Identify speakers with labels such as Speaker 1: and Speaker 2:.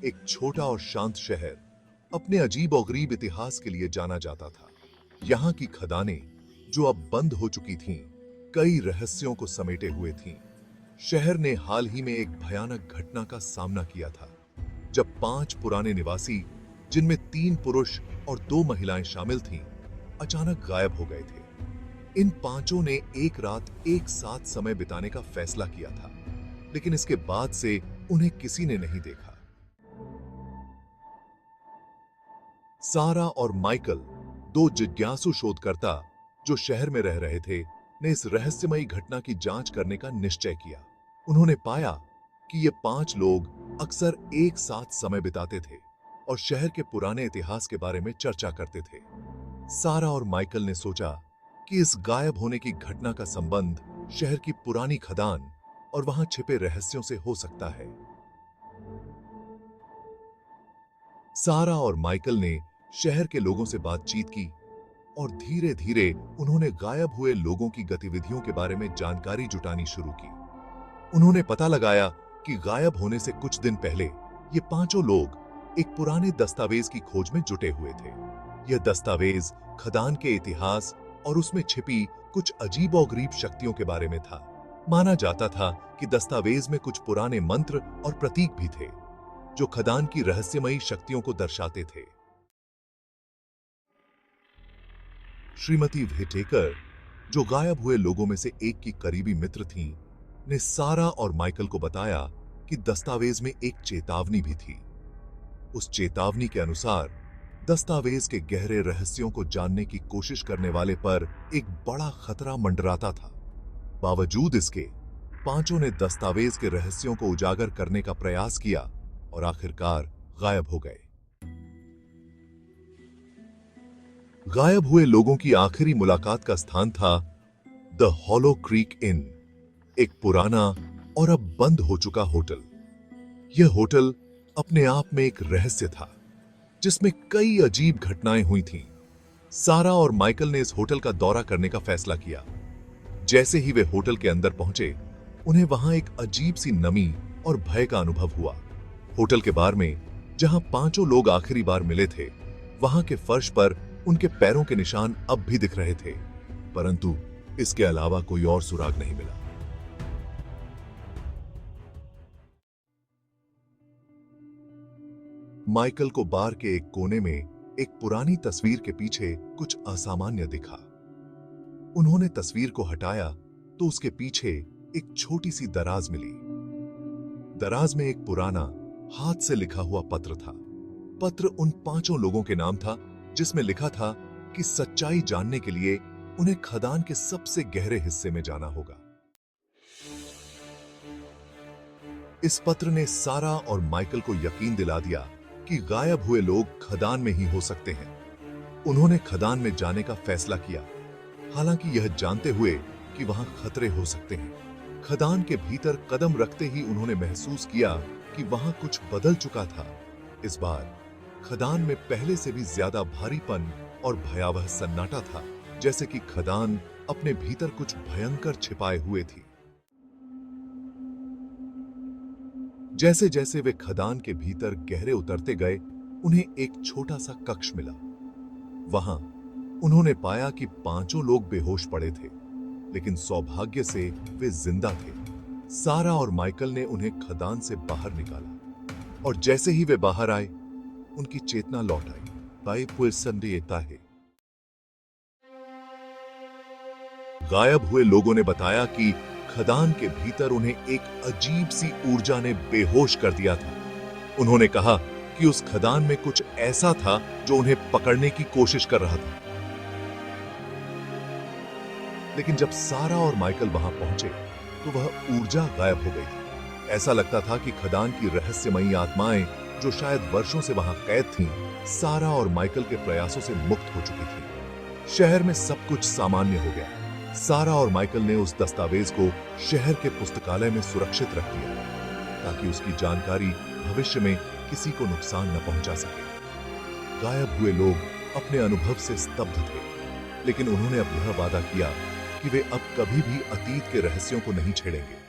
Speaker 1: एक छोटा और शांत शहर अपने अजीब और गरीब इतिहास के लिए जाना जाता था। यहाँ की खदानें, जो अब बंद हो चुकी थीं, कई रहस्यों को समेटे हुए थीं। शहर ने हाल ही में एक भयानक घटना का सामना किया था, जब 5 पुराने निवासी, जिनमें 3 पुरुष और 2 महिलाएं शामिल थीं, अचानक गायब हो गए थे। इन पांचों ने एक रात एक साथ समय बिताने का फैसला किया था, लेकिन इसके बाद से उन्हें किसी ने नहीं देखा। सारा और माइकल, 2 जिज्ञासु शोधकर्ता जो शहर में रह रहे थे, ने इस रहस्यमयी घटना की जांच करने का निश्चय किया। उन्होंने पाया कि ये 5 लोग अक्सर एक साथ समय बिताते थे और शहर के पुराने इतिहास के बारे में चर्चा करते थे। सारा और माइकल ने सोचा कि इस गायब होने की घटना का संबंध शहर की पुरानी खदान और वहां छिपे रहस्यों से हो सकता है। सारा और माइकल ने शहर के लोगों से बातचीत की और धीरे धीरे उन्होंने गायब हुए लोगों की गतिविधियों के बारे में जानकारी जुटानी शुरू की। उन्होंने पता लगाया कि गायब होने से कुछ दिन पहले ये पांचों लोग एक पुराने दस्तावेज की खोज में जुटे हुए थे। यह दस्तावेज खदान के इतिहास और उसमें छिपी कुछ अजीब और गरीब शक्तियों के बारे में था। माना जाता था कि दस्तावेज में कुछ पुराने मंत्र और प्रतीक भी थे, जो खदान की रहस्यमयी शक्तियों को दर्शाते थे। श्रीमती व्हिटेकर, जो गायब हुए लोगों में से एक की करीबी मित्र थीं, ने सारा और माइकल को बताया कि दस्तावेज में एक चेतावनी भी थी। उस चेतावनी के अनुसार दस्तावेज के गहरे रहस्यों को जानने की कोशिश करने वाले पर एक बड़ा खतरा मंडराता था। बावजूद इसके, पांचों ने दस्तावेज के रहस्यों को उजागर करने का प्रयास किया और आखिरकार गायब हो गए। गायब हुए लोगों की आखिरी मुलाकात का स्थान था द हॉलो क्रीक इन, एक पुराना और अब बंद हो चुका होटल। यह होटल अपने आप में एक रहस्य था, जिसमें कई अजीब घटनाएं हुई थीं। सारा और माइकल ने इस होटल का दौरा करने का फैसला किया। जैसे ही वे होटल के अंदर पहुंचे, उन्हें वहां एक अजीब सी नमी और भय का अनुभव हुआ। होटल के बार में, जहां पांचों लोग आखिरी बार मिले थे, वहां के फर्श पर उनके पैरों के निशान अब भी दिख रहे थे, परंतु इसके अलावा कोई और सुराग नहीं मिला। माइकल को बार के एक कोने में एक पुरानी तस्वीर के पीछे कुछ असामान्य दिखा। उन्होंने तस्वीर को हटाया तो उसके पीछे एक छोटी सी दराज मिली। दराज में एक पुराना, हाथ से लिखा हुआ पत्र था। पत्र उन पांचों लोगों के नाम था, जिसमें लिखा था कि सच्चाई जानने के लिए उन्हें खदान के सबसे गहरे हिस्से में जाना होगा। इस पत्र ने सारा और माइकल को यकीन दिला दिया कि गायब हुए लोग खदान में ही हो सकते हैं। उन्होंने खदान में जाने का फैसला किया, हालांकि यह जानते हुए कि वहां खतरे हो सकते हैं। खदान के भीतर कदम रखते ही उन्होंने महसूस किया कि वहां कुछ बदल चुका था। इस बार खदान में पहले से भी ज्यादा भारीपन और भयावह सन्नाटा था, जैसे कि खदान अपने भीतर कुछ भयंकर छिपाए हुए थी। जैसे जैसे वे खदान के भीतर गहरे उतरते गए, उन्हें एक छोटा सा कक्ष मिला। वहां उन्होंने पाया कि पांचों लोग बेहोश पड़े थे, लेकिन सौभाग्य से वे जिंदा थे। सारा और माइकल ने उन्हें खदान से बाहर निकाला और जैसे ही वे बाहर आए, उनकी चेतना लौट आई। गायब हुए लोगों ने बताया कि खदान के भीतर उन्हें एक अजीब सी ऊर्जा ने बेहोश कर दिया था। उन्होंने कहा कि उस खदान में कुछ ऐसा था जो उन्हें पकड़ने की कोशिश कर रहा था। लेकिन जब सारा और माइकल वहां पहुंचे, तो वह ऊर्जा गायब हो गई थी। ऐसा लगता था कि खदान की रहस्यमयी आत्माएं, जो शायद वर्षों से वहां कैद थीं, सारा और माइकल के प्रयासों से मुक्त हो चुकी थीं। शहर में सब कुछ सामान्य हो गया। सारा और माइकल ने उस दस्तावेज को शहर के पुस्तकालय में सुरक्षित रख दिया, ताकि उसकी जानकारी भविष्य में किसी को नुकसान न पहुंचा सके। गायब हुए लोग अपने अनुभव से स्तब्ध थे, लेकिन उन्होंने अब यह वादा किया कि वे अब कभी भी अतीत के रहस्यों को नहीं छेड़ेंगे।